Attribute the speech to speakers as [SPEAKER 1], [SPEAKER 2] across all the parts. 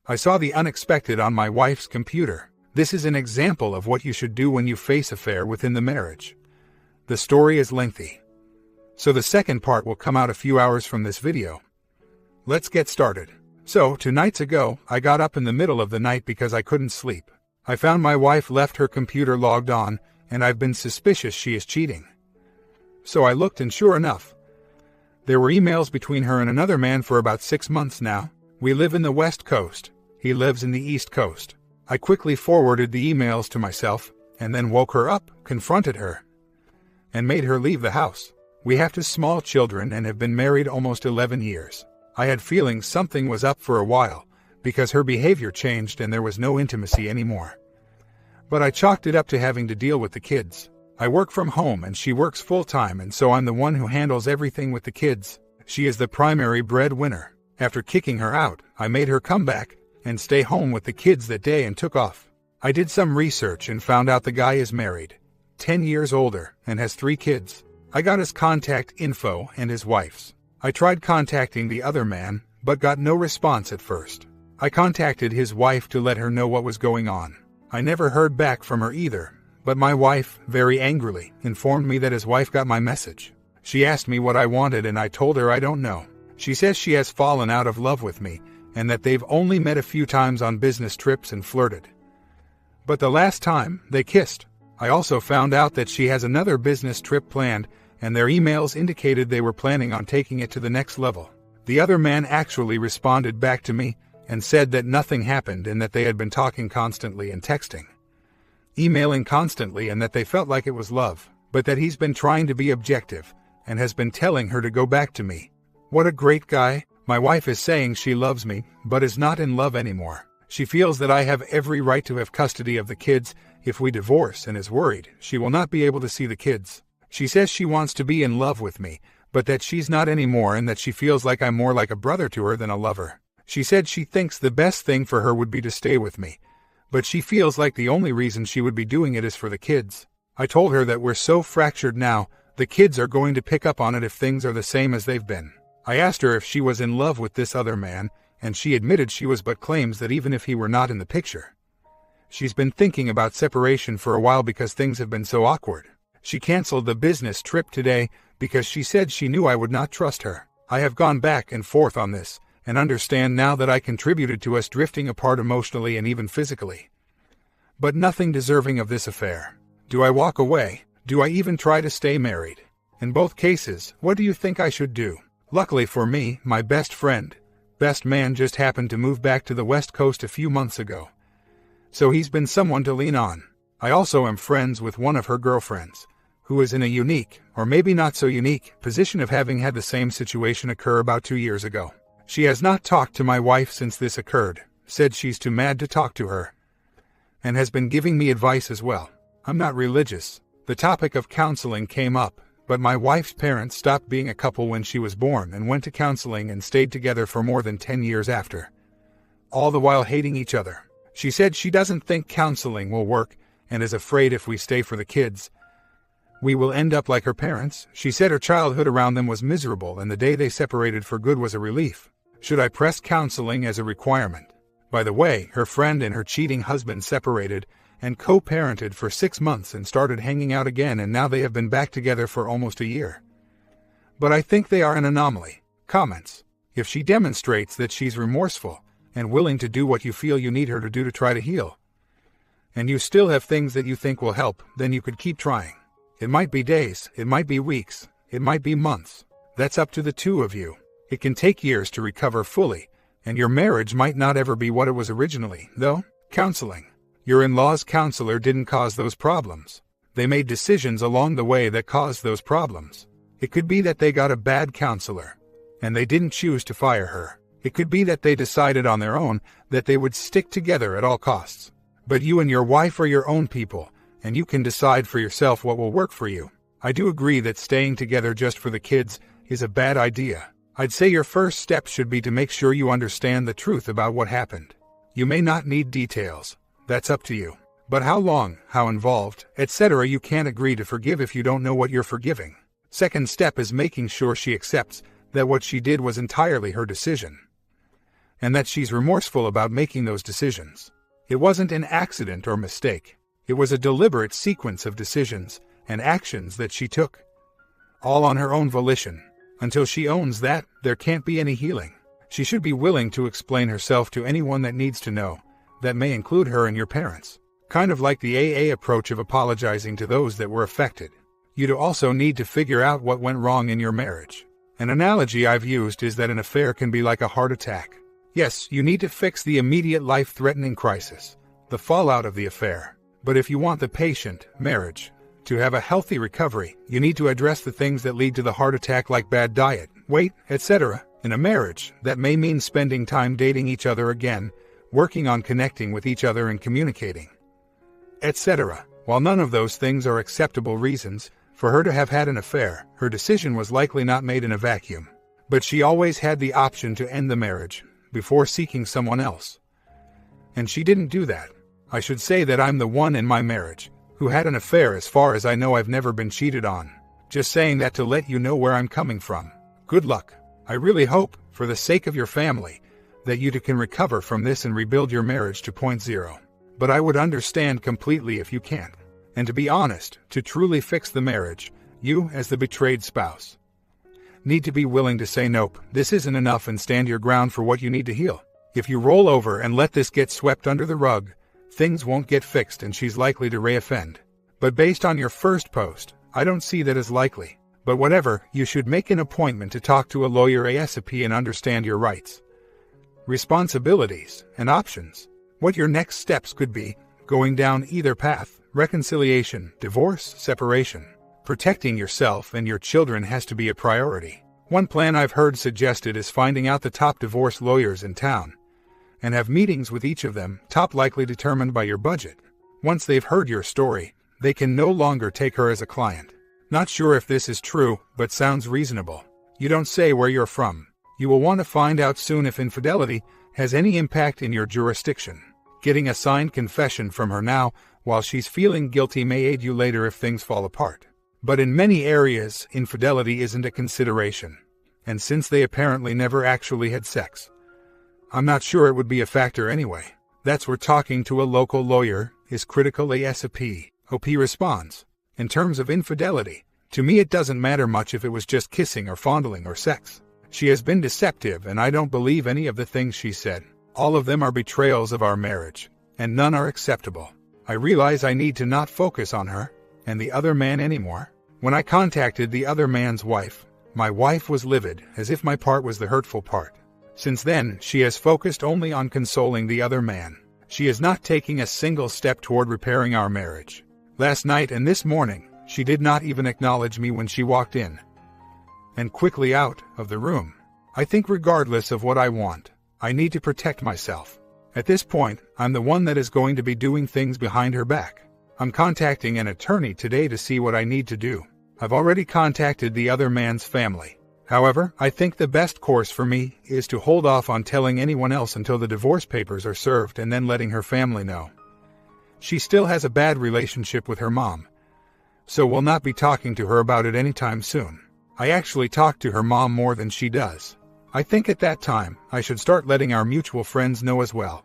[SPEAKER 1] I saw the unexpected on my wife's computer. This is an example of what you should do when you face affair within the marriage. The story is lengthy, so the second part will come out a few hours from this video. Let's get started. So, 2 nights ago, I got up in the middle of the night because I couldn't sleep. I found my wife left her computer logged on, and I've been suspicious she is cheating. So I looked, and sure enough, there were emails between her and another man for about 6 months now. We live in the West Coast. He lives in the East Coast. I quickly forwarded the emails to myself, and then woke her up, confronted her, and made her leave the house. We have 2 small children and have been married almost 11 years. I had feelings something was up for a while, because her behavior changed and there was no intimacy anymore. But I chalked it up to having to deal with the kids. I work from home and she works full-time, and so I'm the one who handles everything with the kids. She is the primary breadwinner. After kicking her out, I made her come back and stay home with the kids that day and took off. I did some research and found out the guy is married, 10 years older, and has 3 kids. I got his contact info and his wife's. I tried contacting the other man, but got no response at first. I contacted his wife to let her know what was going on. I never heard back from her either, but my wife, very angrily, informed me that his wife got my message. She asked me what I wanted and I told her I don't know. She says she has fallen out of love with me, and that they've only met a few times on business trips and flirted. But the last time, they kissed. I also found out that she has another business trip planned, and their emails indicated they were planning on taking it to the next level. The other man actually responded back to me and said that nothing happened and that they had been talking constantly and texting, emailing constantly, and that they felt like it was love, but that he's been trying to be objective and has been telling her to go back to me. What a great guy. My wife is saying she loves me, but is not in love anymore. She feels that I have every right to have custody of the kids if we divorce, and is worried she will not be able to see the kids. She says she wants to be in love with me, but that she's not anymore, and that she feels like I'm more like a brother to her than a lover. She said she thinks the best thing for her would be to stay with me, but she feels like the only reason she would be doing it is for the kids. I told her that we're so fractured now, the kids are going to pick up on it if things are the same as they've been. I asked her if she was in love with this other man, and she admitted she was, but claims that even if he were not in the picture, she's been thinking about separation for a while because things have been so awkward. She canceled the business trip today because she said she knew I would not trust her. I have gone back and forth on this, and understand now that I contributed to us drifting apart emotionally and even physically. But nothing deserving of this affair. Do I walk away? Do I even try to stay married? In both cases, what do you think I should do? Luckily for me, my best man just happened to move back to the West Coast a few months ago. So he's been someone to lean on. I also am friends with one of her girlfriends, who is in a unique, or maybe not so unique, position of having had the same situation occur about 2 years ago. She has not talked to my wife since this occurred, said she's too mad to talk to her, and has been giving me advice as well. I'm not religious. The topic of counseling came up, but my wife's parents stopped being a couple when she was born and went to counseling and stayed together for more than 10 years after, all the while hating each other. She said she doesn't think counseling will work and is afraid if we stay for the kids, we will end up like her parents. She said her childhood around them was miserable and the day they separated for good was a relief. Should I press counseling as a requirement? By the way, her friend and her cheating husband separated and co-parented for 6 months and started hanging out again, and now they have been back together for almost a year. But I think they are an anomaly. Comments. If she demonstrates that she's remorseful and willing to do what you feel you need her to do to try to heal, and you still have things that you think will help, then you could keep trying. It might be days, it might be weeks, it might be months. That's up to the 2 of you. It can take years to recover fully, and your marriage might not ever be what it was originally, though. Counseling. Your in-laws' counselor didn't cause those problems. They made decisions along the way that caused those problems. It could be that they got a bad counselor, and they didn't choose to fire her. It could be that they decided on their own that they would stick together at all costs. But you and your wife are your own people, and you can decide for yourself what will work for you. I do agree that staying together just for the kids is a bad idea. I'd say your first step should be to make sure you understand the truth about what happened. You may not need details. That's up to you. But how long, how involved, etc. You can't agree to forgive if you don't know what you're forgiving. Second step is making sure she accepts that what she did was entirely her decision. and that she's remorseful about making those decisions. It wasn't an accident or mistake. It was a deliberate sequence of decisions and actions that she took, all on her own volition. Until she owns that, there can't be any healing. She should be willing to explain herself to anyone that needs to know. That may include her and your parents. Kind of like the AA approach of apologizing to those that were affected. You'd also need to figure out what went wrong in your marriage. An analogy I've used is that an affair can be like a heart attack. Yes, you need to fix the immediate life-threatening crisis, the fallout of the affair. But if you want the patient, marriage, to have a healthy recovery, you need to address the things that lead to the heart attack, like bad diet, weight, etc. In a marriage, that may mean spending time dating each other again, working on connecting with each other and communicating, etc. While none of those things are acceptable reasons for her to have had an affair, her decision was likely not made in a vacuum. But she always had the option to end the marriage before seeking someone else. And she didn't do that. I should say that I'm the one in my marriage who had an affair. As far as I know, I've never been cheated on. Just saying that to let you know where I'm coming from. Good luck. I really hope, for the sake of your family, that you two can recover from this and rebuild your marriage to point zero. But I would understand completely if you can't. And to be honest, to truly fix the marriage, you, as the betrayed spouse, need to be willing to say nope, this isn't enough, and stand your ground for what you need to heal. If you roll over and let this get swept under the rug, things won't get fixed and she's likely to reoffend. But based on your first post, I don't see that as likely. But whatever, you should make an appointment to talk to a lawyer ASAP and understand your rights, responsibilities, and options. What your next steps could be, going down either path: reconciliation, divorce, separation. Protecting yourself and your children has to be a priority. One plan I've heard suggested is finding out the top divorce lawyers in town and have meetings with each of them, top likely determined by your budget. Once they've heard your story, they can no longer take her as a client. Not sure if this is true, but sounds reasonable. You don't say where you're from. You will want to find out soon if infidelity has any impact in your jurisdiction. Getting a signed confession from her now, while she's feeling guilty, may aid you later if things fall apart. But in many areas, infidelity isn't a consideration. And since they apparently never actually had sex, I'm not sure it would be a factor anyway. That's where talking to a local lawyer is critical ASAP. OP responds. In terms of infidelity, to me it doesn't matter much if it was just kissing or fondling or sex. She has been deceptive, and I don't believe any of the things she said. All of them are betrayals of our marriage, and none are acceptable. I realize I need to not focus on her and the other man anymore. When I contacted the other man's wife, my wife was livid, as if my part was the hurtful part. Since then, she has focused only on consoling the other man. She is not taking a single step toward repairing our marriage. Last night and this morning, she did not even acknowledge me when she walked in and quickly out of the room. I think regardless of what I want, I need to protect myself. At this point, I'm the one that is going to be doing things behind her back. I'm contacting an attorney today to see what I need to do. I've already contacted the other man's family. However, I think the best course for me is to hold off on telling anyone else until the divorce papers are served and then letting her family know. She still has a bad relationship with her mom, so we'll not be talking to her about it anytime soon. I actually talk to her mom more than she does. I think at that time, I should start letting our mutual friends know as well.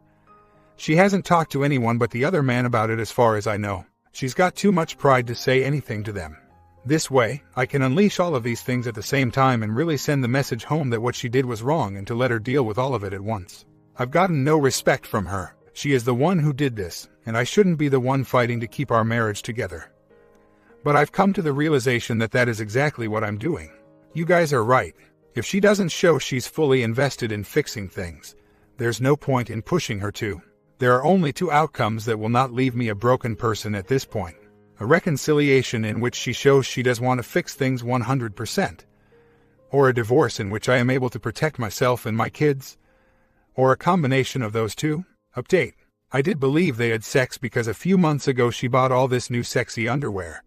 [SPEAKER 1] She hasn't talked to anyone but the other man about it as far as I know. She's got too much pride to say anything to them. This way, I can unleash all of these things at the same time and really send the message home that what she did was wrong, and to let her deal with all of it at once. I've gotten no respect from her. She is the one who did this, and I shouldn't be the one fighting to keep our marriage together. But I've come to the realization that that is exactly what I'm doing. You guys are right. If she doesn't show she's fully invested in fixing things, there's no point in pushing her to. There are only two outcomes that will not leave me a broken person at this point. A reconciliation in which she shows she does want to fix things 100%. Or a divorce in which I am able to protect myself and my kids. Or a combination of those two. Update. I did believe they had sex because a few months ago she bought all this new sexy underwear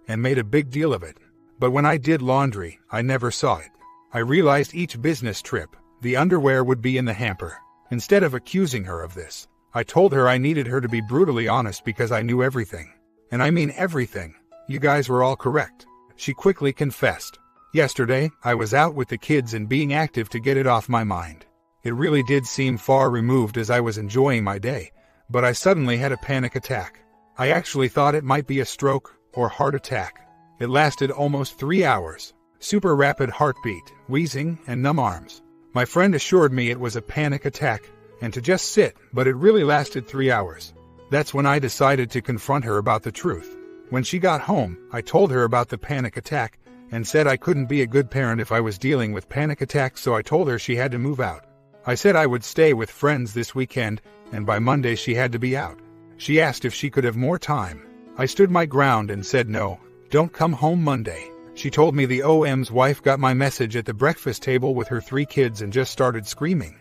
[SPEAKER 1] and made a big deal of it. But when I did laundry, I never saw it. I realized each business trip, the underwear would be in the hamper. Instead of accusing her of this, I told her I needed her to be brutally honest because I knew everything. And I mean everything. You guys were all correct. She quickly confessed. Yesterday, I was out with the kids and being active to get it off my mind. It really did seem far removed as I was enjoying my day, but I suddenly had a panic attack. I actually thought it might be a stroke or heart attack. It lasted almost 3 hours. Super rapid heartbeat, wheezing, and numb arms. My friend assured me it was a panic attack and to just sit, but it really lasted 3 hours. That's when I decided to confront her about the truth. When she got home, I told her about the panic attack and said I couldn't be a good parent if I was dealing with panic attacks, so I told her she had to move out. I said I would stay with friends this weekend, and by Monday she had to be out. She asked if she could have more time. I stood my ground and said no, don't come home Monday. She told me the OM's wife got my message at the breakfast table with her 3 kids and just started screaming.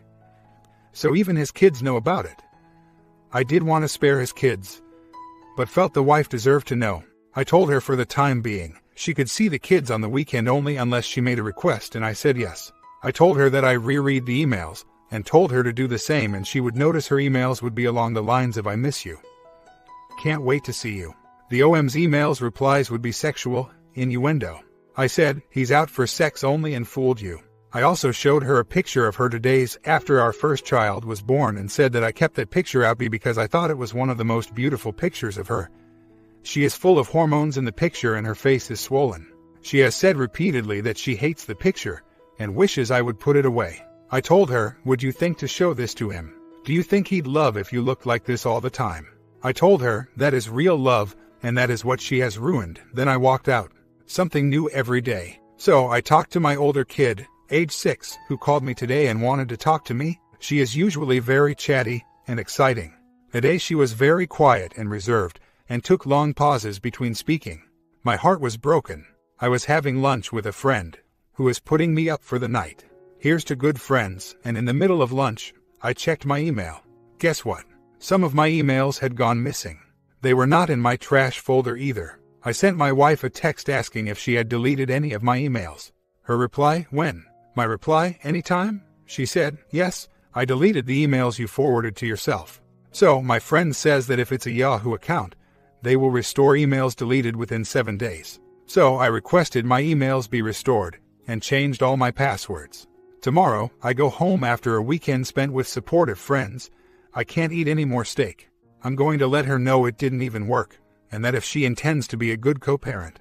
[SPEAKER 1] So even his kids know about it. I did want to spare his kids, but felt the wife deserved to know. I told her for the time being, she could see the kids on the weekend only unless she made a request, and I said yes. I told her that I reread the emails, and told her to do the same, and she would notice her emails would be along the lines of "I miss you. Can't wait to see you." The OM's emails replies would be sexual, innuendo. I said, he's out for sex only and fooled you. I also showed her a picture of her 2 days after our first child was born and said that I kept that picture out because I thought it was one of the most beautiful pictures of her. She is full of hormones in the picture and her face is swollen. She has said repeatedly that she hates the picture and wishes I would put it away. I told her, would you think to show this to him? Do you think he'd love if you looked like this all the time? I told her that is real love and that is what she has ruined. Then I walked out. Something new every day. So I talked to my older kid, age 6, who called me today and wanted to talk to me. She is usually very chatty and exciting. Today she was very quiet and reserved and took long pauses between speaking. My heart was broken. I was having lunch with a friend who is putting me up for the night. Here's to good friends, and in the middle of lunch, I checked my email. Guess what? Some of my emails had gone missing. They were not in my trash folder either. I sent my wife a text asking if she had deleted any of my emails. Her reply, when? My reply, anytime? She said, yes, I deleted the emails you forwarded to yourself. So, my friend says that if it's a Yahoo account, they will restore emails deleted within 7 days. So, I requested my emails be restored and changed all my passwords. Tomorrow, I go home after a weekend spent with supportive friends. I can't eat any more steak. I'm going to let her know it didn't even work, and that if she intends to be a good co-parent,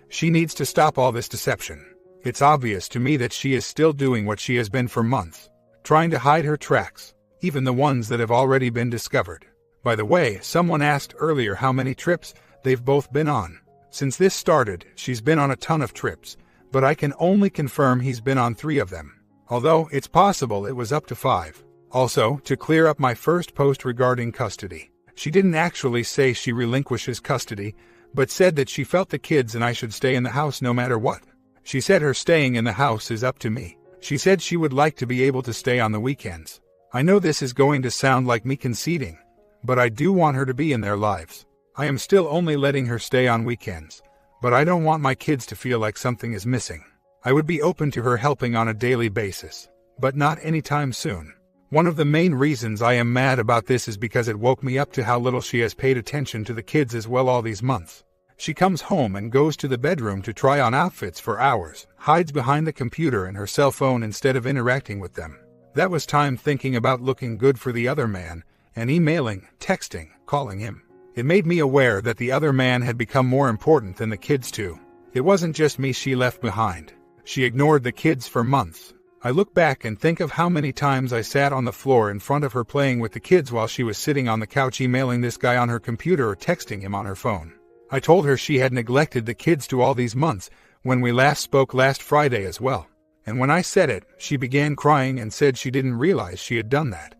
[SPEAKER 1] she needs to stop all this deception. It's obvious to me that she is still doing what she has been for months, trying to hide her tracks, even the ones that have already been discovered. By the way, someone asked earlier how many trips they've both been on. Since this started, she's been on a ton of trips, but I can only confirm he's been on 3 of them, although it's possible it was up to 5. Also, to clear up my first post regarding custody, she didn't actually say she relinquishes custody, but said that she felt the kids and I should stay in the house no matter what. She said her staying in the house is up to me. She said she would like to be able to stay on the weekends. I know this is going to sound like me conceding, but I do want her to be in their lives. I am still only letting her stay on weekends, but I don't want my kids to feel like something is missing. I would be open to her helping on a daily basis, but not anytime soon. One of the main reasons I am mad about this is because it woke me up to how little she has paid attention to the kids as well all these months. She comes home and goes to the bedroom to try on outfits for hours, hides behind the computer and her cell phone instead of interacting with them. That was time thinking about looking good for the other man, and emailing, texting, calling him. It made me aware that the other man had become more important than the kids too. It wasn't just me she left behind. She ignored the kids for months. I look back and think of how many times I sat on the floor in front of her playing with the kids while she was sitting on the couch emailing this guy on her computer or texting him on her phone. I told her she had neglected the kids to all these months when we last spoke last Friday as well. And when I said it, she began crying and said she didn't realize she had done that.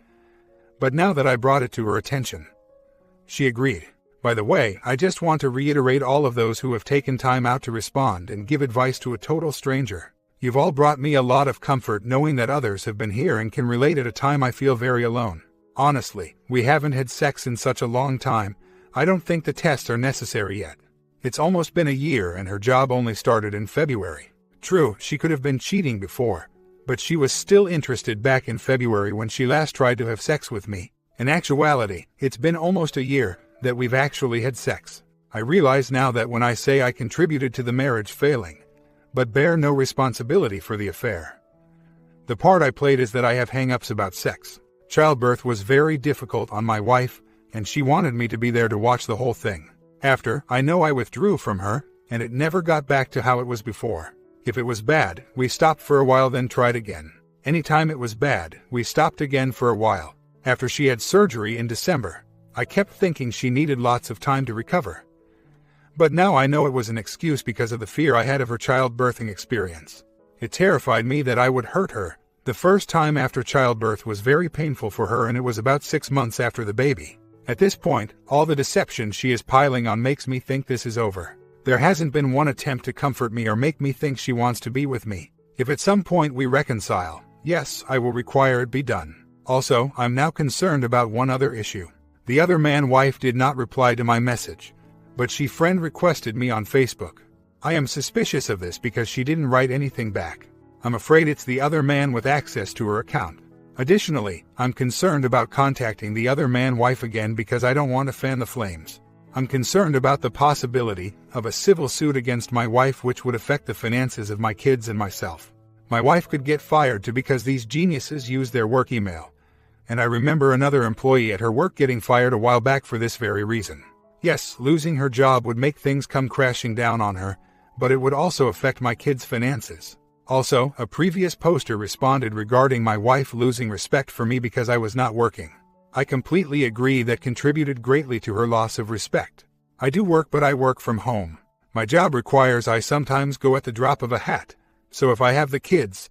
[SPEAKER 1] But now that I brought it to her attention, she agreed. By the way, I just want to reiterate all of those who have taken time out to respond and give advice to a total stranger. You've all brought me a lot of comfort knowing that others have been here and can relate at a time I feel very alone. Honestly, we haven't had sex in such a long time. I don't think the tests are necessary yet. It's almost been a year and her job only started in February. True, she could have been cheating before, but she was still interested back in February when she last tried to have sex with me. In actuality, it's been almost a year that we've actually had sex. I realize now that when I say I contributed to the marriage failing, but bear no responsibility for the affair, The part I played is that I have hang-ups about sex. Childbirth was very difficult on my wife, and she wanted me to be there to watch the whole thing. After, I know I withdrew from her, and it never got back to how it was before. If it was bad, we stopped for a while then tried again. Anytime it was bad, we stopped again for a while. After she had surgery in December, I kept thinking she needed lots of time to recover. But now I know it was an excuse because of the fear I had of her childbirthing experience. It terrified me that I would hurt her. The first time after childbirth was very painful for her, and it was about 6 months after the baby. At this point, all the deception she is piling on makes me think this is over. There hasn't been one attempt to comfort me or make me think she wants to be with me. If at some point we reconcile, yes, I will require it be done. Also, I'm now concerned about one other issue. The other man wife did not reply to my message, but she friend requested me on Facebook. I am suspicious of this because she didn't write anything back. I'm afraid it's the other man with access to her account. Additionally, I'm concerned about contacting the other man wife again because I don't want to fan the flames. I'm concerned about the possibility of a civil suit against my wife which would affect the finances of my kids and myself. My wife could get fired too because these geniuses use their work email. And I remember another employee at her work getting fired a while back for this very reason. Yes, losing her job would make things come crashing down on her, but it would also affect my kids' finances. Also, a previous poster responded regarding my wife losing respect for me because I was not working. I completely agree that contributed greatly to her loss of respect. I do work, but I work from home. My job requires I sometimes go at the drop of a hat, so if I have the kids,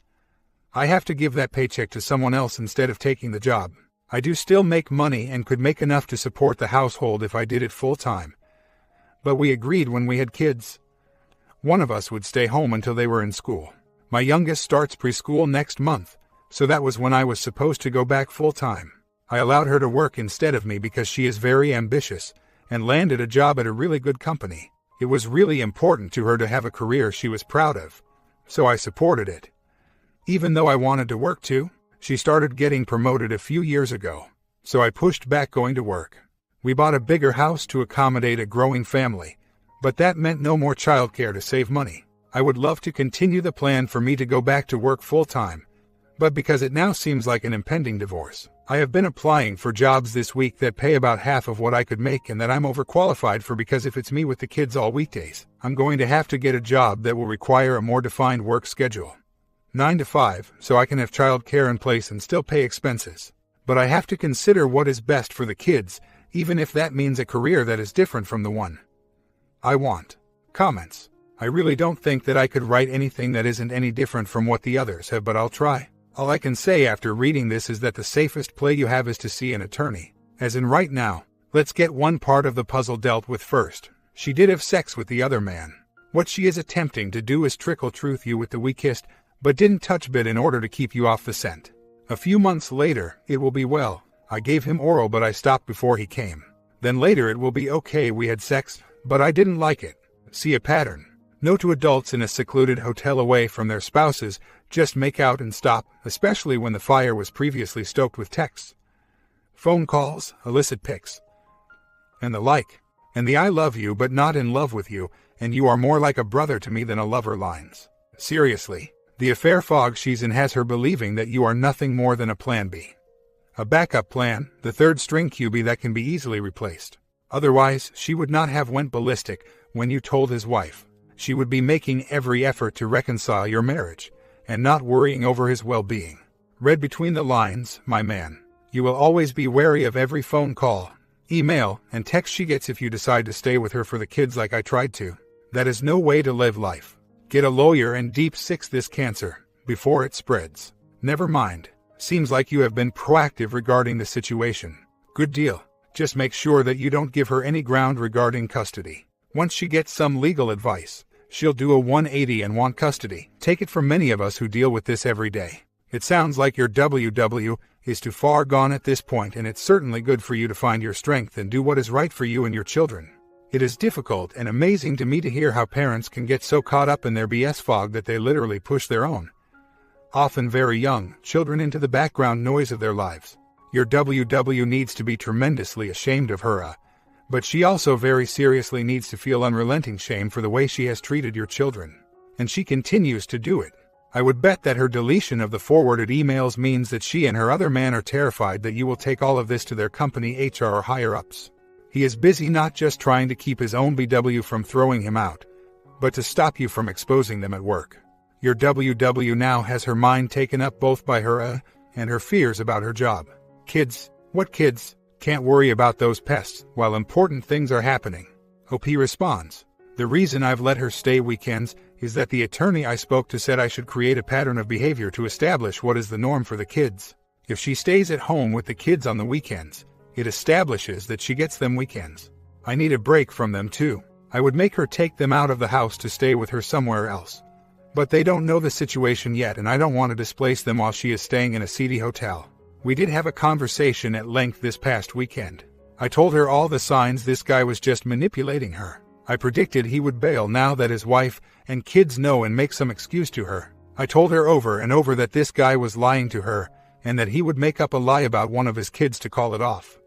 [SPEAKER 1] I have to give that paycheck to someone else instead of taking the job. I do still make money and could make enough to support the household if I did it full time. But we agreed when we had kids, one of us would stay home until they were in school. My youngest starts preschool next month, so that was when I was supposed to go back full time. I allowed her to work instead of me because she is very ambitious and landed a job at a really good company. It was really important to her to have a career she was proud of, so I supported it. Even though I wanted to work too, she started getting promoted a few years ago, so I pushed back going to work. We bought a bigger house to accommodate a growing family, but that meant no more childcare to save money. I would love to continue the plan for me to go back to work full-time, but because it now seems like an impending divorce, I have been applying for jobs this week that pay about half of what I could make and that I'm overqualified for because if it's me with the kids all weekdays, I'm going to have to get a job that will require a more defined work schedule. 9 to 5, so I can have childcare in place and still pay expenses. But I have to consider what is best for the kids, even if that means a career that is different from the one I want. Comments. I really don't think that I could write anything that isn't any different from what the others have, but I'll try. All I can say after reading this is that the safest play you have is to see an attorney. As in right now, let's get one part of the puzzle dealt with first. She did have sex with the other man. What she is attempting to do is trickle truth you with the we kissed, but didn't touch bit in order to keep you off the scent. A few months later, it will be well, I gave him oral but I stopped before he came. Then later it will be okay, we had sex, but I didn't like it. See a pattern. No to adults in a secluded hotel away from their spouses, just make out and stop, especially when the fire was previously stoked with texts, phone calls, illicit pics, and the like. And the I love you but not in love with you, and you are more like a brother to me than a lover lines. Seriously, the affair fog she's in has her believing that you are nothing more than a plan B. A backup plan, the third string QB that can be easily replaced. Otherwise, she would not have went ballistic when you told his wife. She would be making every effort to reconcile your marriage, and not worrying over his well-being. Read between the lines, my man. You will always be wary of every phone call, email, and text she gets if you decide to stay with her for the kids like I tried to. That is no way to live life. Get a lawyer and deep six this cancer, before it spreads. Never mind. Seems like you have been proactive regarding the situation. Good deal. Just make sure that you don't give her any ground regarding custody. Once she gets some legal advice, she'll do a 180 and want custody. Take it from many of us who deal with this every day. It sounds like your WW is too far gone at this point, and it's certainly good for you to find your strength and do what is right for you and your children. It is difficult and amazing to me to hear how parents can get so caught up in their BS fog that they literally push their own, often very young, children into the background noise of their lives. Your WW needs to be tremendously ashamed of her, but she also very seriously needs to feel unrelenting shame for the way she has treated your children. And she continues to do it. I would bet that her deletion of the forwarded emails means that she and her other man are terrified that you will take all of this to their company HR or higher-ups. He is busy not just trying to keep his own BW from throwing him out, but to stop you from exposing them at work. Your WW now has her mind taken up both by her and her fears about her job. Kids? What kids? Can't worry about those pests while important things are happening. OP responds. The reason I've let her stay weekends is that the attorney I spoke to said I should create a pattern of behavior to establish what is the norm for the kids. If she stays at home with the kids on the weekends, it establishes that she gets them weekends. I need a break from them too. I would make her take them out of the house to stay with her somewhere else. But they don't know the situation yet, and I don't want to displace them while she is staying in a seedy hotel. We did have a conversation at length this past weekend. I told her all the signs this guy was just manipulating her. I predicted he would bail now that his wife and kids know and make some excuse to her. I told her over and over that this guy was lying to her and that he would make up a lie about one of his kids to call it off,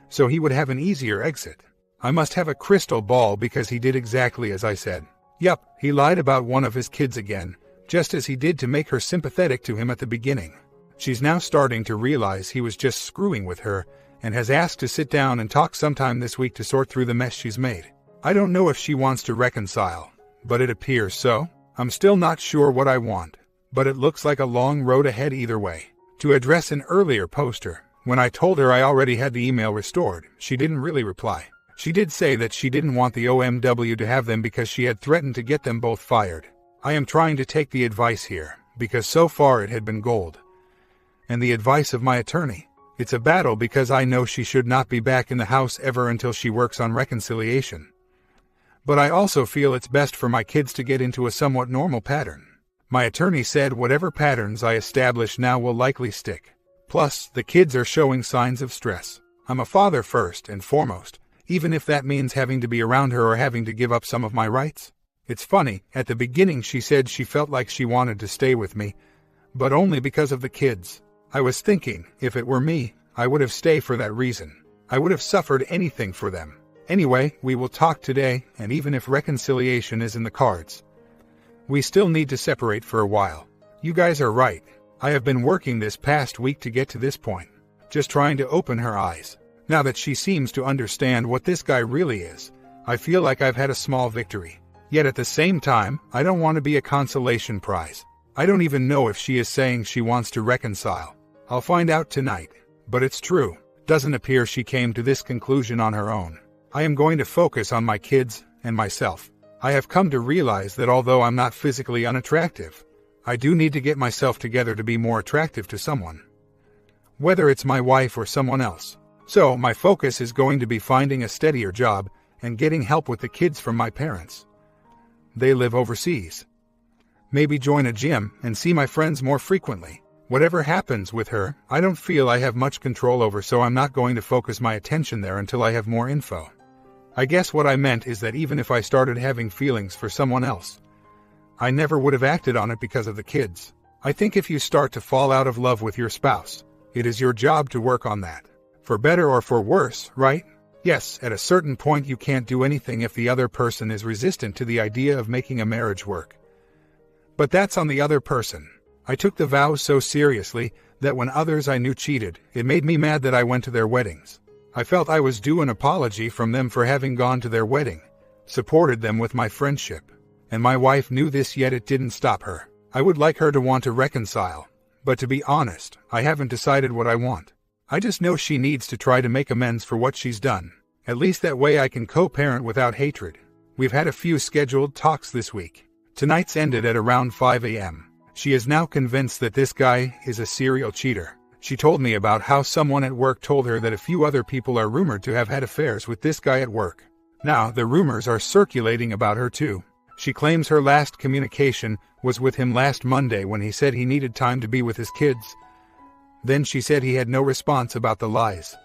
[SPEAKER 1] so he would have an easier exit. I must have a crystal ball because he did exactly as I said. Yup, he lied about one of his kids again, just as he did to make her sympathetic to him at the beginning. She's now starting to realize he was just screwing with her and has asked to sit down and talk sometime this week to sort through the mess she's made. I don't know if she wants to reconcile, but it appears so. I'm still not sure what I want, but it looks like a long road ahead either way. To address an earlier poster, when I told her I already had the email restored, she didn't really reply. She did say that she didn't want the OMW to have them because she had threatened to get them both fired. I am trying to take the advice here, because so far it had been gold. And the advice of my attorney. It's a battle because I know she should not be back in the house ever until she works on reconciliation. But I also feel it's best for my kids to get into a somewhat normal pattern. My attorney said whatever patterns I establish now will likely stick. Plus, the kids are showing signs of stress. I'm a father first and foremost, even if that means having to be around her or having to give up some of my rights. It's funny, at the beginning she said she felt like she wanted to stay with me, but only because of the kids. I was thinking, if it were me, I would have stayed for that reason. I would have suffered anything for them. Anyway, we will talk today, and even if reconciliation is in the cards, we still need to separate for a while. You guys are right. I have been working this past week to get to this point, just trying to open her eyes. Now that she seems to understand what this guy really is, I feel like I've had a small victory. Yet at the same time, I don't want to be a consolation prize. I don't even know if she is saying she wants to reconcile. I'll find out tonight. But it's true. Doesn't appear she came to this conclusion on her own. I am going to focus on my kids and myself. I have come to realize that although I'm not physically unattractive, I do need to get myself together to be more attractive to someone. Whether it's my wife or someone else. So my focus is going to be finding a steadier job and getting help with the kids from my parents. They live overseas. Maybe join a gym and see my friends more frequently. Whatever happens with her, I don't feel I have much control over, so I'm not going to focus my attention there until I have more info. I guess what I meant is that even if I started having feelings for someone else, I never would have acted on it because of the kids. I think if you start to fall out of love with your spouse, it is your job to work on that. For better or for worse, right? Yes, at a certain point you can't do anything if the other person is resistant to the idea of making a marriage work. But that's on the other person. I took the vows so seriously that when others I knew cheated, it made me mad that I went to their weddings. I felt I was due an apology from them for having gone to their wedding, supported them with my friendship. And my wife knew this, yet it didn't stop her. I would like her to want to reconcile, but to be honest, I haven't decided what I want. I just know she needs to try to make amends for what she's done. At least that way I can co-parent without hatred. We've had a few scheduled talks this week. Tonight's ended at around 5 a.m. She is now convinced that this guy is a serial cheater. She told me about how someone at work told her that a few other people are rumored to have had affairs with this guy at work. Now, the rumors are circulating about her too. She claims her last communication was with him last Monday when he said he needed time to be with his kids. Then she said he had no response about the lies.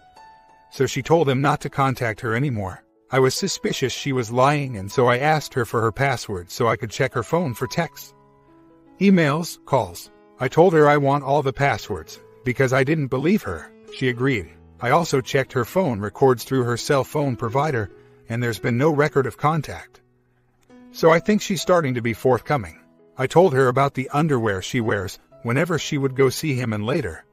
[SPEAKER 1] So she told him not to contact her anymore. I was suspicious she was lying, and so I asked her for her password so I could check her phone for texts, emails, calls. I told her I want all the passwords, because I didn't believe her. She agreed. I also checked her phone records through her cell phone provider, and there's been no record of contact. So I think she's starting to be forthcoming. I told her about the underwear she wears whenever she would go see him, and later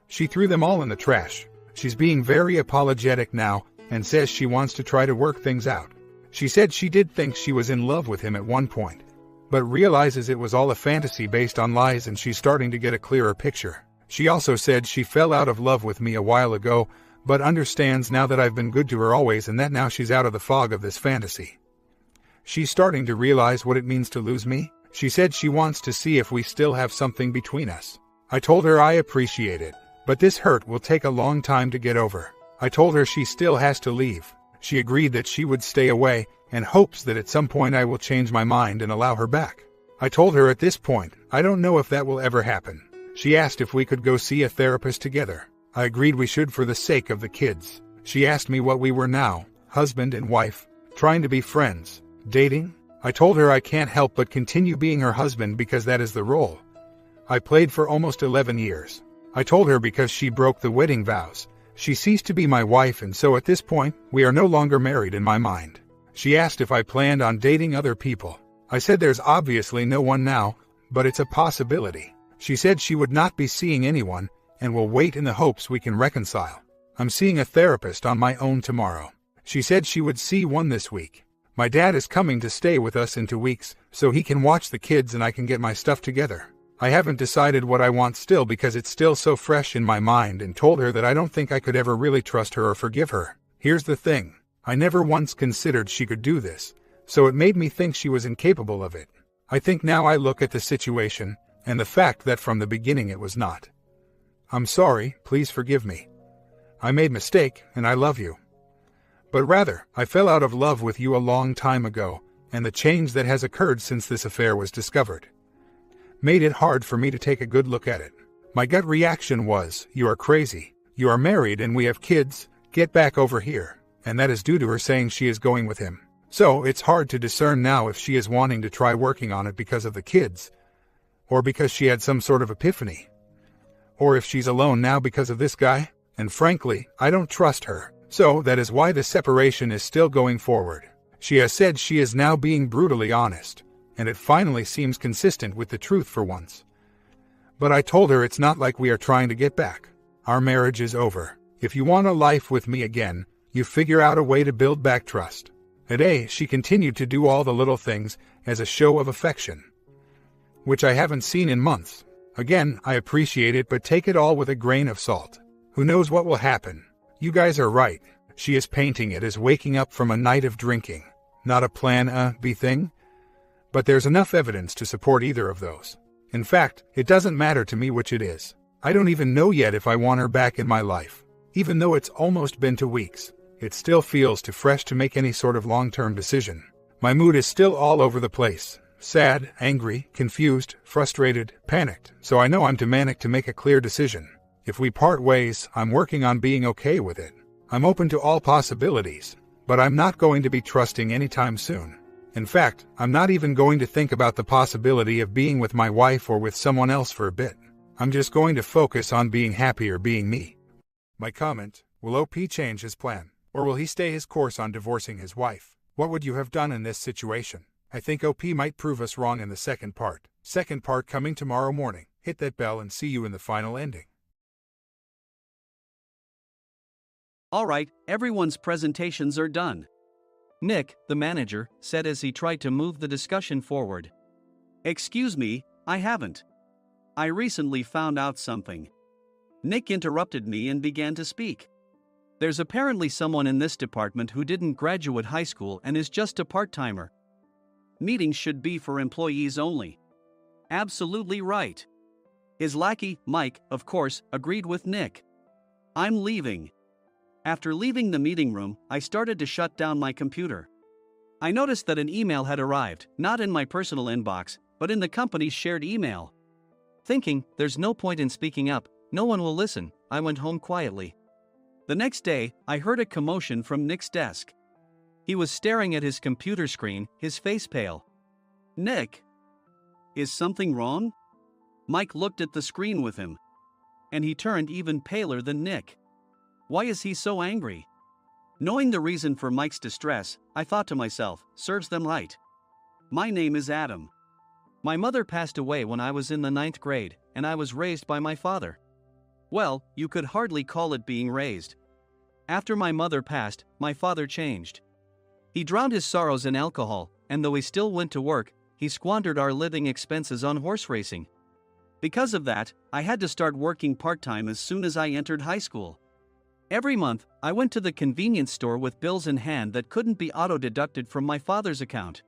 [SPEAKER 1] she threw them all in the trash. She's being very apologetic now and says she wants to try to work things out. She said she did think she was in love with him at one point, but realizes it was all a fantasy based on lies, and she's starting to get a clearer picture. She also said she fell out of love with me a while ago, but understands now that I've been good to her always and that now she's out of the fog of this fantasy. She's starting to realize what it means to lose me. She said she wants to see if we still have something between us. I told her I appreciate it, but this hurt will take a long time to get over. I told her she still has to leave. She agreed that she would stay away and hopes that at some point I will change my mind and allow her back. I told her at this point, I don't know if that will ever happen. She asked if we could go see a therapist together. I agreed we should for the sake of the kids. She asked me what we were now, husband and wife, trying to be friends, dating. I told her I can't help but continue being her husband because that is the role I played for almost 11 years. I told her because she broke the wedding vows, she ceased to be my wife, and so at this point, we are no longer married in my mind. She asked if I planned on dating other people. I said there's obviously no one now, but it's a possibility. She said she would not be seeing anyone and will wait in the hopes we can reconcile. I'm seeing a therapist on my own tomorrow. She said she would see one this week. My dad is coming to stay with us in 2 weeks, so he can watch the kids and I can get my stuff together. I haven't decided what I want still because it's still so fresh in my mind, and told her that I don't think I could ever really trust her or forgive her. Here's the thing. I never once considered she could do this, so it made me think she was incapable of it. I think now I look at the situation and the fact that from the beginning it was not. I'm sorry, please forgive me. I made mistake and I love you. But rather, I fell out of love with you a long time ago, and the change that has occurred since this affair was discovered made it hard for me to take a good look at it. My gut reaction was, you are crazy. You are married and we have kids, get back over here. And that is due to her saying she is going with him. So it's hard to discern now if she is wanting to try working on it because of the kids, or because she had some sort of epiphany, or if she's alone now because of this guy. And frankly, I don't trust her. So that is why the separation is still going forward. She has said she is now being brutally honest, and it finally seems consistent with the truth for once. But I told her it's not like we are trying to get back. Our marriage is over. If you want a life with me again, you figure out a way to build back trust. Today, she continued to do all the little things as a show of affection, which I haven't seen in months. Again, I appreciate it, but take it all with a grain of salt. Who knows what will happen? You guys are right. She is painting it as waking up from a night of drinking, not a plan B thing. But there's enough evidence to support either of those. In fact, it doesn't matter to me which it is. I don't even know yet if I want her back in my life. Even though it's almost been 2 weeks, it still feels too fresh to make any sort of long-term decision. My mood is still all over the place. Sad, angry, confused, frustrated, panicked, so I know I'm too manic to make a clear decision. If we part ways, I'm working on being okay with it. I'm open to all possibilities, but I'm not going to be trusting anytime soon. In fact, I'm not even going to think about the possibility of being with my wife or with someone else for a bit. I'm just going to focus on being happy or being me. My comment, will OP change his plan? Or will he stay his course on divorcing his wife? What would you have done in this situation? I think OP might prove us wrong in the second part. Second part coming tomorrow morning. Hit that bell and see you in the final ending.
[SPEAKER 2] Alright, everyone's presentations are done. Nick, the manager, said as he tried to move the discussion forward. Excuse me, I haven't. I recently found out something. Nick interrupted me and began to speak. There's apparently someone in this department who didn't graduate high school and is just a part-timer. Meetings should be for employees only. Absolutely right. His lackey, Mike, of course, agreed with Nick. I'm leaving. After leaving the meeting room, I started to shut down my computer. I noticed that an email had arrived, not in my personal inbox, but in the company's shared email. Thinking, there's no point in speaking up, no one will listen, I went home quietly. The next day, I heard a commotion from Nick's desk. He was staring at his computer screen, his face pale. Nick? Is something wrong? Mike looked at the screen with him. And he turned even paler than Nick. Why is he so angry? Knowing the reason for Mike's distress, I thought to myself, serves them right. My name is Adam. My mother passed away when I was in the ninth grade, and I was raised by my father. Well, you could hardly call it being raised. After my mother passed, my father changed. He drowned his sorrows in alcohol, and though he still went to work, he squandered our living expenses on horse racing. Because of that, I had to start working part-time as soon as I entered high school. Every month, I went to the convenience store with bills in hand that couldn't be auto-deducted from my father's account.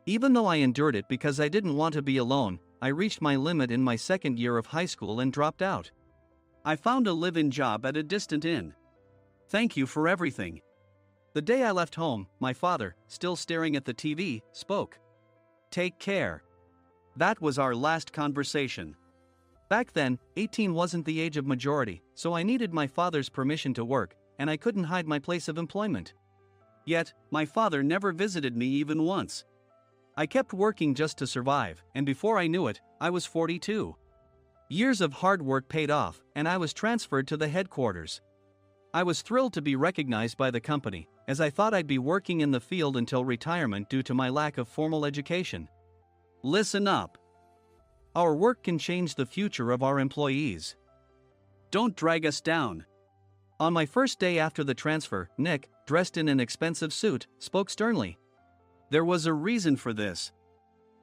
[SPEAKER 2] Even though I endured it because I didn't want to be alone, I reached my limit in my second year of high school and dropped out. I found a live-in job at a distant inn. Thank you for everything. The day I left home, my father, still staring at the TV, spoke. Take care. That was our last conversation. Back then, 18 wasn't the age of majority, so I needed my father's permission to work, and I couldn't hide my place of employment. Yet, my father never visited me even once. I kept working just to survive, and before I knew it, I was 42. Years of hard work paid off, and I was transferred to the headquarters. I was thrilled to be recognized by the company, as I thought I'd be working in the field until retirement due to my lack of formal education. Listen up. Our work can change the future of our employees. Don't drag us down. On my first day after the transfer, Nick, dressed in an expensive suit, spoke sternly. There was a reason for this.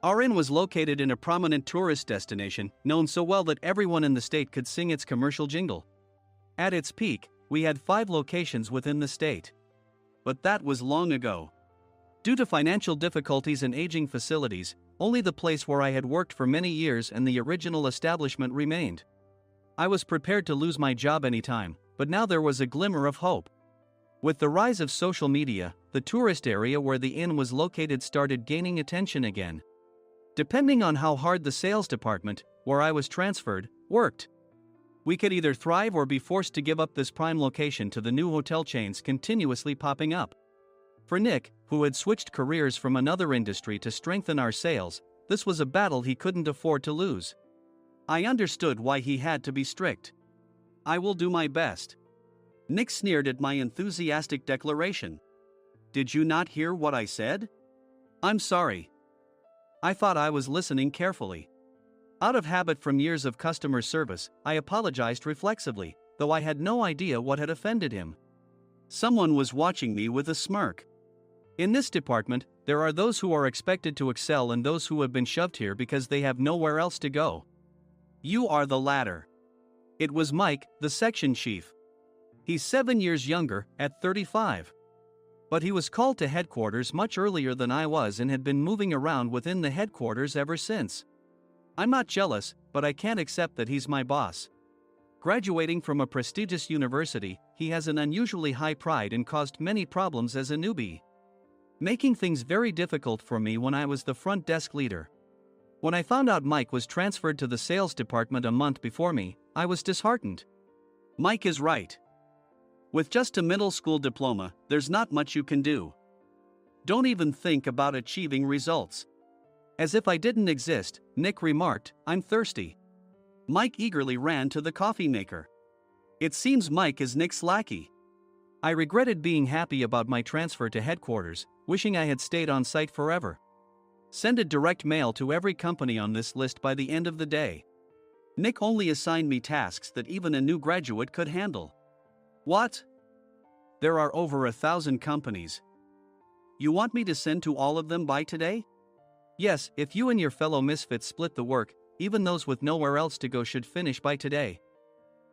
[SPEAKER 2] Our inn was located in a prominent tourist destination, known so well that everyone in the state could sing its commercial jingle. At its peak, we had 5 locations within the state. But that was long ago. Due to financial difficulties and aging facilities, only the place where I had worked for many years and the original establishment remained. I was prepared to lose my job anytime, but now there was a glimmer of hope. With the rise of social media, the tourist area where the inn was located started gaining attention again. Depending on how hard the sales department, where I was transferred, worked, we could either thrive or be forced to give up this prime location to the new hotel chains continuously popping up. For Nick, who had switched careers from another industry to strengthen our sales, this was a battle he couldn't afford to lose. I understood why he had to be strict. I will do my best. Nick sneered at my enthusiastic declaration. Did you not hear what I said? I'm sorry. I thought I was listening carefully. Out of habit from years of customer service, I apologized reflexively, though I had no idea what had offended him. Someone was watching me with a smirk. In this department, there are those who are expected to excel and those who have been shoved here because they have nowhere else to go. You are the latter. It was Mike, the section chief. He's 7 years younger, at 35. But he was called to headquarters much earlier than I was and had been moving around within the headquarters ever since. I'm not jealous, but I can't accept that he's my boss. Graduating from a prestigious university, he has an unusually high pride and caused many problems as a newbie, making things very difficult for me when I was the front desk leader. When I found out Mike was transferred to the sales department a month before me, I was disheartened. Mike is right. With just a middle school diploma, there's not much you can do. Don't even think about achieving results. As if I didn't exist, Nick remarked, I'm thirsty. Mike eagerly ran to the coffee maker. It seems Mike is Nick's lackey. I regretted being happy about my transfer to headquarters, wishing I had stayed on site forever. Send a direct mail to every company on this list by the end of the day. Nick only assigned me tasks that even a new graduate could handle. What? There are over 1,000 companies. You want me to send to all of them by today? Yes, if you and your fellow misfits split the work, even those with nowhere else to go should finish by today.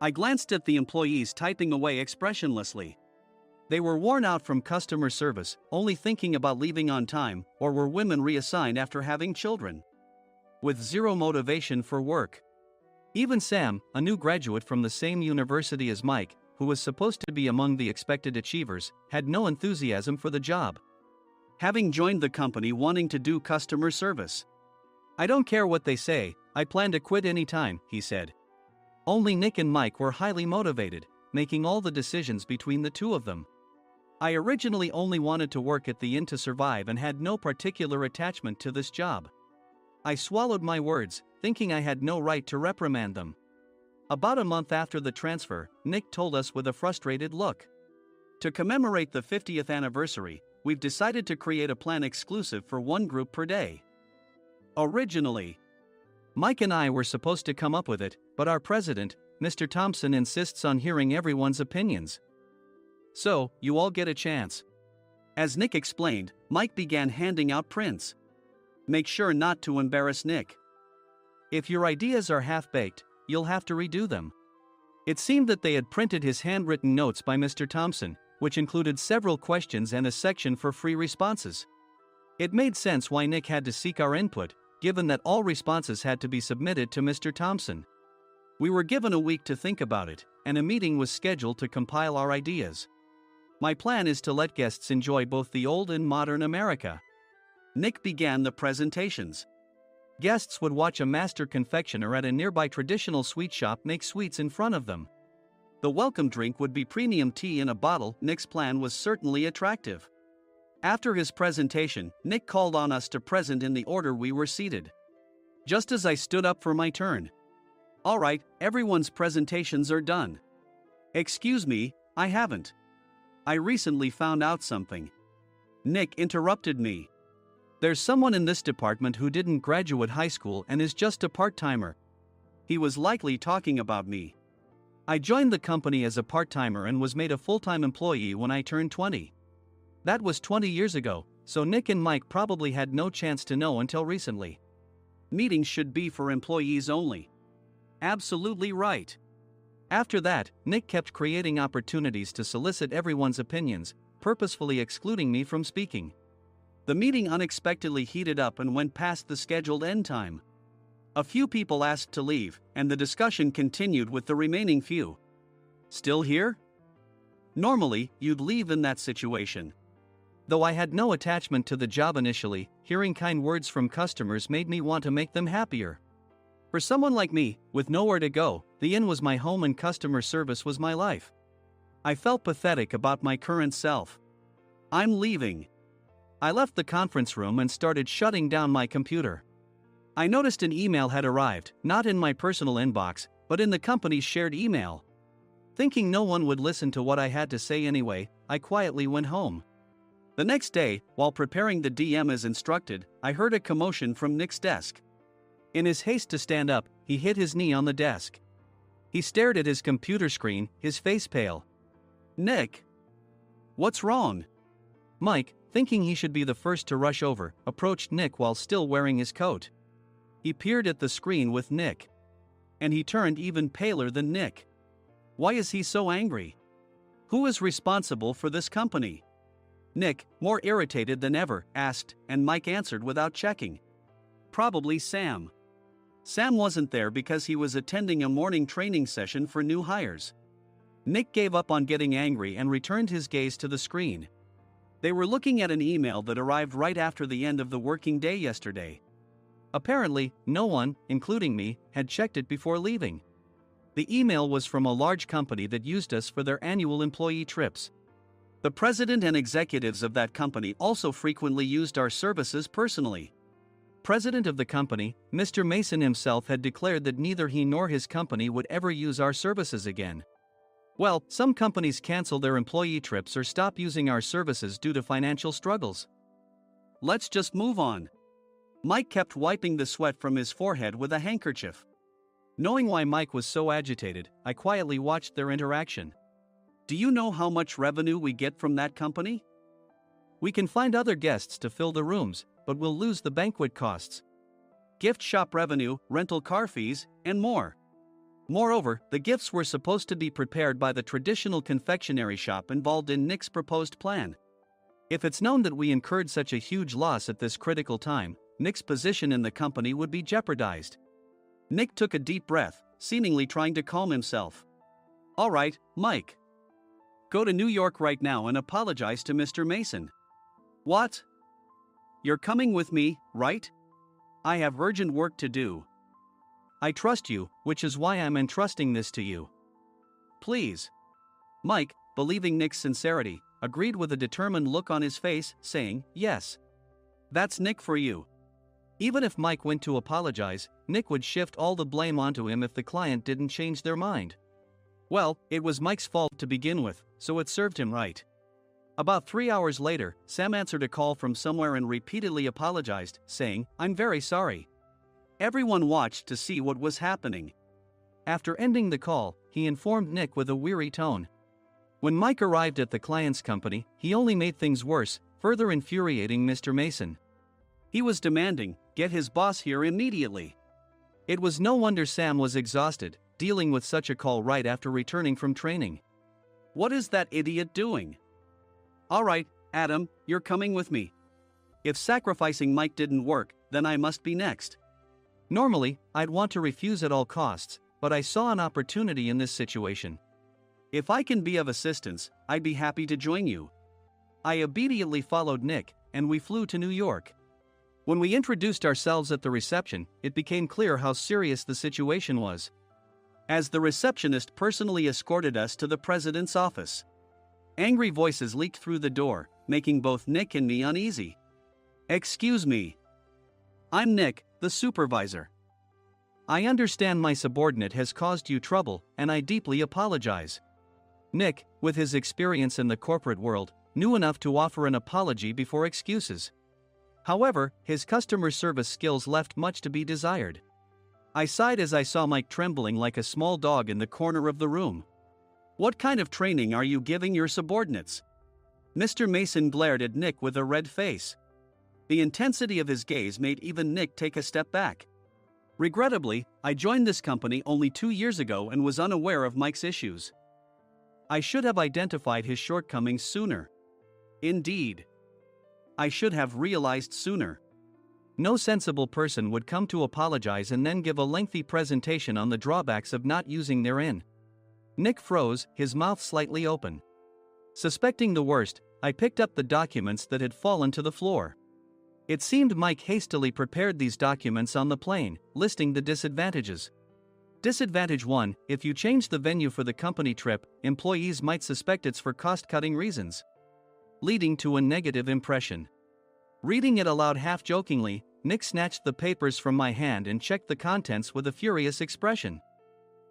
[SPEAKER 2] I glanced at the employees typing away expressionlessly. They were worn out from customer service, only thinking about leaving on time, or were women reassigned after having children, with zero motivation for work. Even Sam, a new graduate from the same university as Mike, who was supposed to be among the expected achievers, had no enthusiasm for the job, having joined the company wanting to do customer service. I don't care what they say, I plan to quit anytime, he said. Only Nick and Mike were highly motivated, making all the decisions between the two of them. I originally only wanted to work at the inn to survive and had no particular attachment to this job. I swallowed my words, thinking I had no right to reprimand them. About a month after the transfer, Nick told us with a frustrated look. To commemorate the 50th anniversary, we've decided to create a plan exclusive for one group per day. Originally, Mike and I were supposed to come up with it, but our president, Mr. Thompson, insists on hearing everyone's opinions. So, you all get a chance. As Nick explained, Mike began handing out prints. Make sure not to embarrass Nick. If your ideas are half-baked, you'll have to redo them. It seemed that they had printed his handwritten notes by Mr. Thompson, which included several questions and a section for free responses. It made sense why Nick had to seek our input, given that all responses had to be submitted to Mr. Thompson. We were given a week to think about it, and a meeting was scheduled to compile our ideas. My plan is to let guests enjoy both the old and modern America. Nick began the presentations. Guests would watch a master confectioner at a nearby traditional sweet shop make sweets in front of them. The welcome drink would be premium tea in a bottle. Nick's plan was certainly attractive. After his presentation, Nick called on us to present in the order we were seated. Just as I stood up for my turn. All right, everyone's presentations are done. Excuse me, I haven't. I recently found out something. Nick interrupted me. There's someone in this department who didn't graduate high school and is just a part-timer. He was likely talking about me. I joined the company as a part-timer and was made a full-time employee when I turned 20. That was 20 years ago, so Nick and Mike probably had no chance to know until recently. Meetings should be for employees only. Absolutely right. After that, Nick kept creating opportunities to solicit everyone's opinions, purposefully excluding me from speaking. The meeting unexpectedly heated up and went past the scheduled end time. A few people asked to leave, and the discussion continued with the remaining few. Still here? Normally, you'd leave in that situation. Though I had no attachment to the job initially, hearing kind words from customers made me want to make them happier. For someone like me, with nowhere to go, the inn was my home and customer service was my life. I felt pathetic about my current self. I'm leaving. I left the conference room and started shutting down my computer. I noticed an email had arrived, not in my personal inbox, but in the company's shared email. Thinking no one would listen to what I had to say anyway, I quietly went home. The next day, while preparing the DM as instructed, I heard a commotion from Nick's desk. In his haste to stand up, he hit his knee on the desk. He stared at his computer screen, his face pale. Nick! What's wrong? Mike, thinking he should be the first to rush over, approached Nick while still wearing his coat. He peered at the screen with Nick. And he turned even paler than Nick. Why is he so angry? Who is responsible for this company? Nick, more irritated than ever, asked, and Mike answered without checking. Probably Sam. Sam wasn't there because he was attending a morning training session for new hires. Nick gave up on getting angry and returned his gaze to the screen. They were looking at an email that arrived right after the end of the working day yesterday. Apparently, no one, including me, had checked it before leaving. The email was from a large company that used us for their annual employee trips. The president and executives of that company also frequently used our services personally. President of the company, Mr. Mason himself, had declared that neither he nor his company would ever use our services again. Well, some companies cancel their employee trips or stop using our services due to financial struggles. Let's just move on. Mike kept wiping the sweat from his forehead with a handkerchief. Knowing why Mike was so agitated, I quietly watched their interaction. Do you know how much revenue we get from that company? We can find other guests to fill the rooms, but we'll lose the banquet costs, gift shop revenue, rental car fees, and more. Moreover, the gifts were supposed to be prepared by the traditional confectionery shop involved in Nick's proposed plan. If it's known that we incurred such a huge loss at this critical time, Nick's position in the company would be jeopardized. Nick took a deep breath, seemingly trying to calm himself. All right, Mike. Go to New York right now and apologize to Mr. Mason. What? You're coming with me, right? I have urgent work to do. I trust you, which is why I'm entrusting this to you. Please. Mike, believing Nick's sincerity, agreed with a determined look on his face, saying, yes. That's Nick for you. Even if Mike went to apologize, Nick would shift all the blame onto him if the client didn't change their mind. Well, it was Mike's fault to begin with, so it served him right. About 3 hours later, Sam answered a call from somewhere and repeatedly apologized, saying, "I'm very sorry." Everyone watched to see what was happening. After ending the call, he informed Nick with a weary tone. When Mike arrived at the client's company, he only made things worse, further infuriating Mr. Mason. He was demanding, "Get his boss here immediately." It was no wonder Sam was exhausted, dealing with such a call right after returning from training. "What is that idiot doing?" "All right, Adam, you're coming with me. If sacrificing Mike didn't work, then I must be next." Normally, I'd want to refuse at all costs, but I saw an opportunity in this situation. "If I can be of assistance, I'd be happy to join you." I obediently followed Nick, and we flew to New York. When we introduced ourselves at the reception, it became clear how serious the situation was, as the receptionist personally escorted us to the president's office. Angry voices leaked through the door, making both Nick and me uneasy. "Excuse me. I'm Nick, the supervisor. I understand my subordinate has caused you trouble, and I deeply apologize." Nick, with his experience in the corporate world, knew enough to offer an apology before excuses. However, his customer service skills left much to be desired. I sighed as I saw Mike trembling like a small dog in the corner of the room. "What kind of training are you giving your subordinates?" Mr. Mason glared at Nick with a red face. The intensity of his gaze made even Nick take a step back. Regrettably, I joined this company only 2 years ago and was unaware of Mike's issues. I should have identified his shortcomings sooner. Indeed, I should have realized sooner. No sensible person would come to apologize and then give a lengthy presentation on the drawbacks of not using their in. Nick froze, his mouth slightly open. Suspecting the worst, I picked up the documents that had fallen to the floor. It seemed Mike hastily prepared these documents on the plane, listing the disadvantages. Disadvantage 1: if you change the venue for the company trip, employees might suspect it's for cost-cutting reasons, leading to a negative impression. Reading it aloud half-jokingly, Nick snatched the papers from my hand and checked the contents with a furious expression.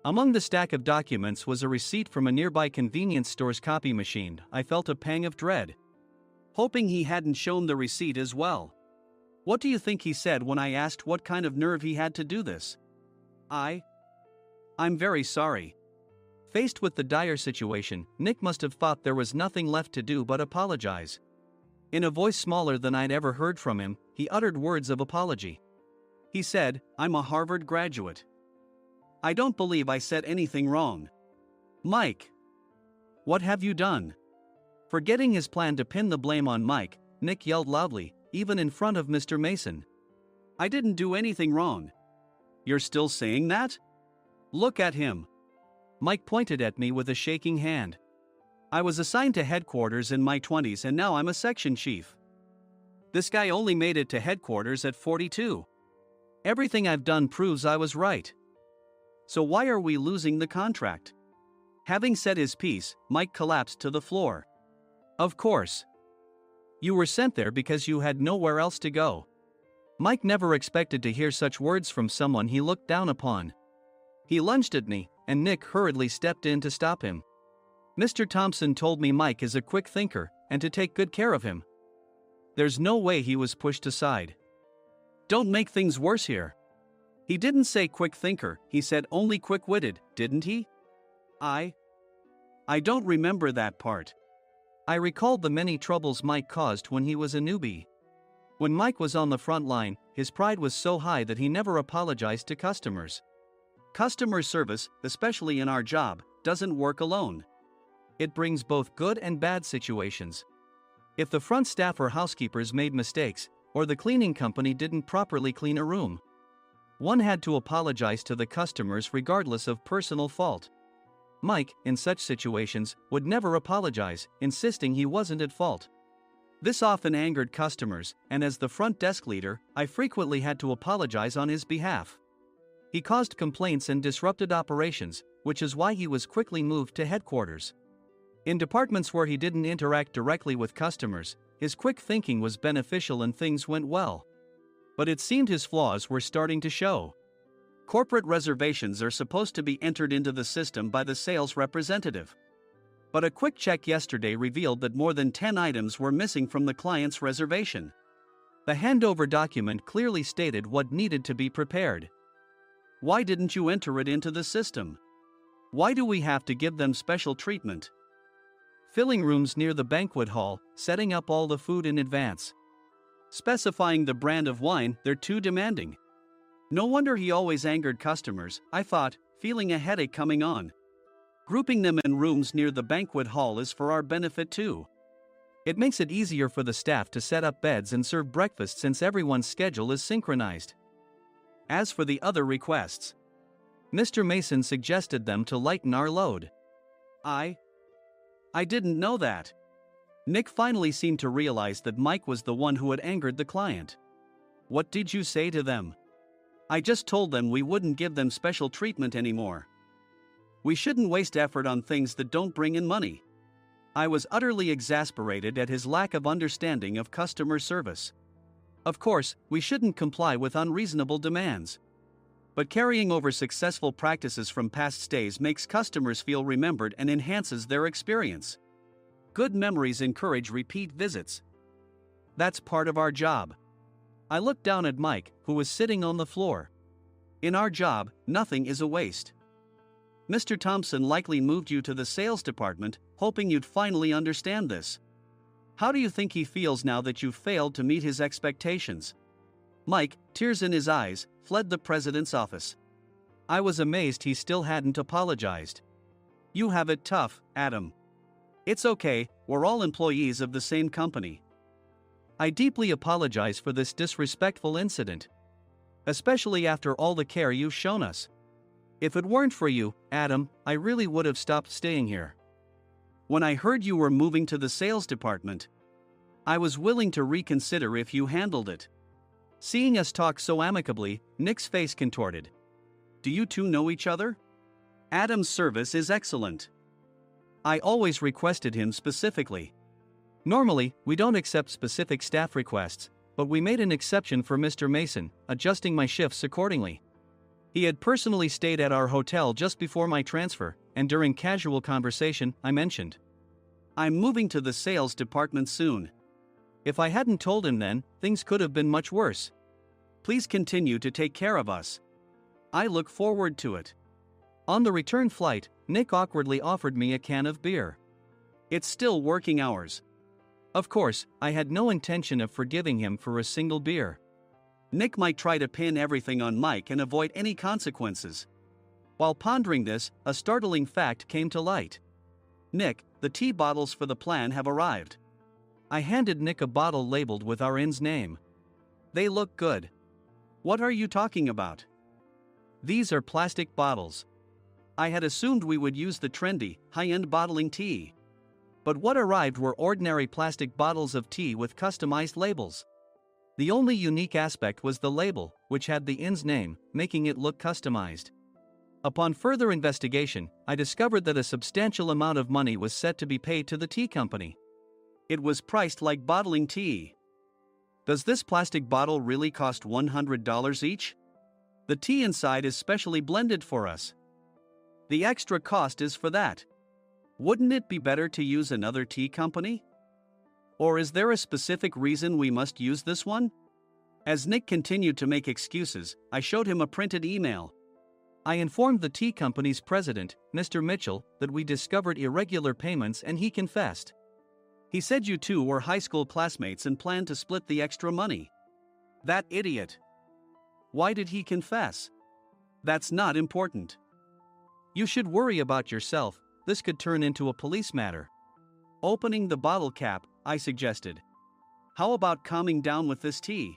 [SPEAKER 2] Among the stack of documents was a receipt from a nearby convenience store's copy machine. I felt a pang of dread, hoping he hadn't shown the receipt as well. What do you think he said when I asked what kind of nerve he had to do this? "I'm very sorry." Faced with the dire situation, Nick must have thought there was nothing left to do but apologize. In a voice smaller than I'd ever heard from him, he uttered words of apology. He said, "I'm a Harvard graduate. I don't believe I said anything wrong." "Mike, what have you done?" Forgetting his plan to pin the blame on Mike, Nick yelled loudly, even in front of Mr. Mason. "I didn't do anything wrong." "You're still saying that? Look at him." Mike pointed at me with a shaking hand. "I was assigned to headquarters in my 20s and now I'm a section chief. This guy only made it to headquarters at 42. Everything I've done proves I was right. So why are we losing the contract?" Having said his piece, Mike collapsed to the floor. "Of course. You were sent there because you had nowhere else to go." Mike never expected to hear such words from someone he looked down upon. He lunged at me, and Nick hurriedly stepped in to stop him. "Mr. Thompson told me Mike is a quick thinker, and to take good care of him." There's no way he was pushed aside. "Don't make things worse here. He didn't say quick thinker, he said only quick-witted, didn't he?" I don't remember that part." I recalled the many troubles Mike caused when he was a newbie. When Mike was on the front line, his pride was so high that he never apologized to customers. Customer service, especially in our job, doesn't work alone. It brings both good and bad situations. If the front staff or housekeepers made mistakes, or the cleaning company didn't properly clean a room, one had to apologize to the customers regardless of personal fault. Mike, in such situations, would never apologize, insisting he wasn't at fault. This often angered customers, and as the front desk leader, I frequently had to apologize on his behalf. He caused complaints and disrupted operations, which is why he was quickly moved to headquarters. In departments where he didn't interact directly with customers, his quick thinking was beneficial and things went well. But it seemed his flaws were starting to show. Corporate reservations are supposed to be entered into the system by the sales representative. But a quick check yesterday revealed that more than 10 items were missing from the client's reservation. The handover document clearly stated what needed to be prepared. Why didn't you enter it into the system? Why do we have to give them special treatment? Filling rooms near the banquet hall, setting up all the food in advance. Specifying the brand of wine, they're too demanding. No wonder he always angered customers, I thought, feeling a headache coming on. Grouping them in rooms near the banquet hall is for our benefit too. It makes it easier for the staff to set up beds and serve breakfast since everyone's schedule is synchronized. As for the other requests, Mr. Mason suggested them to lighten our load. I didn't know that. Nick finally seemed to realize that Mike was the one who had angered the client. What did you say to them? I just told them we wouldn't give them special treatment anymore. We shouldn't waste effort on things that don't bring in money. I was utterly exasperated at his lack of understanding of customer service. Of course, we shouldn't comply with unreasonable demands. But carrying over successful practices from past stays makes customers feel remembered and enhances their experience. Good memories encourage repeat visits. That's part of our job. I looked down at Mike, who was sitting on the floor. In our job, nothing is a waste. Mr. Thompson likely moved you to the sales department, hoping you'd finally understand this. How do you think he feels now that you've failed to meet his expectations? Mike, tears in his eyes, fled the president's office. I was amazed he still hadn't apologized. You have it tough, Adam. It's okay, we're all employees of the same company. I deeply apologize for this disrespectful incident. Especially after all the care you've shown us. If it weren't for you, Adam, I really would have stopped staying here. When I heard you were moving to the sales department, I was willing to reconsider if you handled it. Seeing us talk so amicably, Nick's face contorted. Do you two know each other? Adam's service is excellent. I always requested him specifically. Normally, we don't accept specific staff requests, but we made an exception for Mr. Mason, adjusting my shifts accordingly. He had personally stayed at our hotel just before my transfer, and during casual conversation, I mentioned, I'm moving to the sales department soon. If I hadn't told him then, things could have been much worse. Please continue to take care of us. I look forward to it. On the return flight, Nick awkwardly offered me a can of beer. It's still working hours. Of course, I had no intention of forgiving him for a single beer. Nick might try to pin everything on Mike and avoid any consequences. While pondering this, a startling fact came to light. Nick, the tea bottles for the plan have arrived. I handed Nick a bottle labeled with our inn's name. They look good. What are you talking about? These are plastic bottles. I had assumed we would use the trendy, high-end bottling tea. But what arrived were ordinary plastic bottles of tea with customized labels. The only unique aspect was the label, which had the inn's name, making it look customized. Upon further investigation, I discovered that a substantial amount of money was set to be paid to the tea company. It was priced like bottling tea. Does this plastic bottle really cost $100 each? The tea inside is specially blended for us. The extra cost is for that. Wouldn't it be better to use another tea company? Or is there a specific reason we must use this one? As Nick continued to make excuses, I showed him a printed email. I informed the tea company's president, Mr. Mitchell, that we discovered irregular payments and he confessed. He said you two were high school classmates and planned to split the extra money. That idiot. Why did he confess? That's not important. You should worry about yourself, this could turn into a police matter. Opening the bottle cap, I suggested. How about calming down with this tea?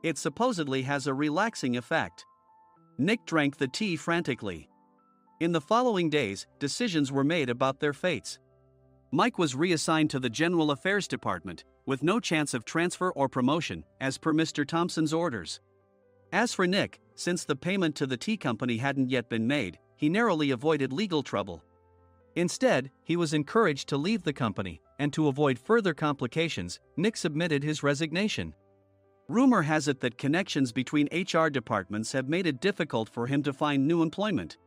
[SPEAKER 2] It supposedly has a relaxing effect. Nick drank the tea frantically. In the following days, decisions were made about their fates. Mike was reassigned to the General Affairs Department, with no chance of transfer or promotion, as per Mr. Thompson's orders. As for Nick, since the payment to the tea company hadn't yet been made, he narrowly avoided legal trouble. Instead, he was encouraged to leave the company, and to avoid further complications, Nick submitted his resignation. Rumor has it that connections between HR departments have made it difficult for him to find new employment.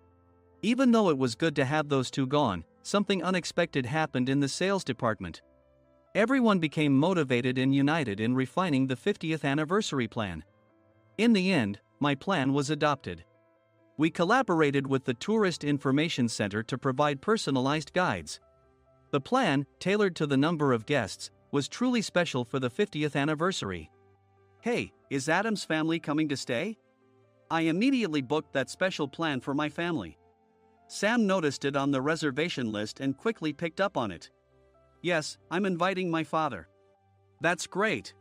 [SPEAKER 2] Even though it was good to have those two gone, something unexpected happened in the sales department. Everyone became motivated and united in refining the 50th anniversary plan. In the end, my plan was adopted. We collaborated with the Tourist Information Center to provide personalized guides. The plan, tailored to the number of guests, was truly special for the 50th anniversary. Hey, is Adam's family coming to stay? I immediately booked that special plan for my family. Sam noticed it on the reservation list and quickly picked up on it. Yes, I'm inviting my father. That's great.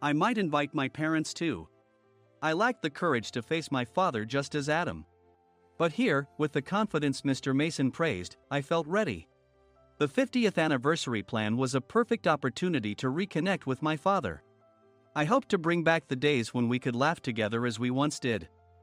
[SPEAKER 2] I might invite my parents too. I lacked the courage to face my father just as Adam. But here, with the confidence Mr. Mason praised, I felt ready. The 50th anniversary plan was a perfect opportunity to reconnect with my father. I hope to bring back the days when we could laugh together as we once did.